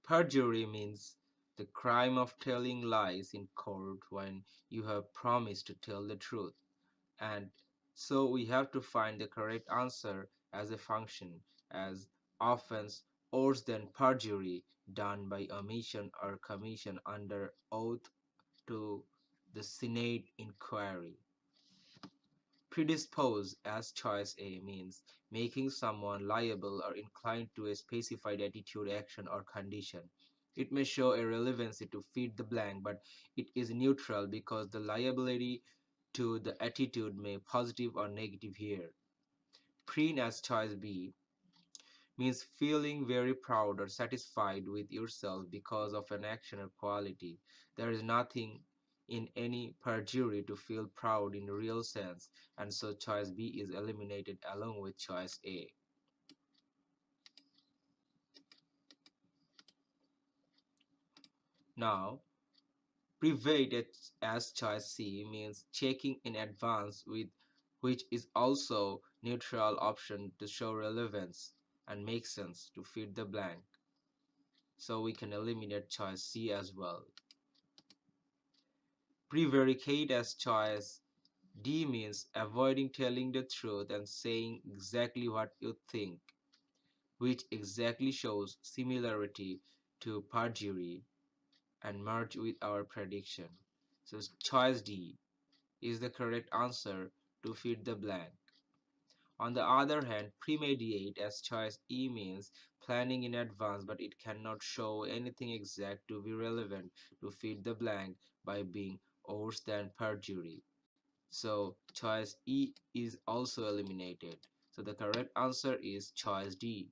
Perjury means the crime of telling lies in court when you have promised to tell the truth. And so we have to find the correct answer as a function as offense worse than perjury done by omission or commission under oath to the Senate inquiry. Predispose as choice A means making someone liable or inclined to a specified attitude, action, or condition. It may show a relevancy to feed the blank, but it is neutral because the liability to the attitude may positive or negative here. Preen as choice B means feeling very proud or satisfied with yourself because of an action or quality. There is nothing in any perjury to feel proud in the real sense, and so choice B is eliminated along with choice A. Now, private as choice C means checking in advance with which is also neutral option to show relevance and make sense to fill the blank. So we can eliminate choice C as well. Prevaricate as choice D means avoiding telling the truth and saying exactly what you think, which exactly shows similarity to perjury and merge with our prediction. So choice D is the correct answer to fill the blank. On the other hand, premeditate as choice E means planning in advance, but it cannot show anything exact to be relevant to fill the blank by being worse than perjury. So choice E is also eliminated. So the correct answer is choice D.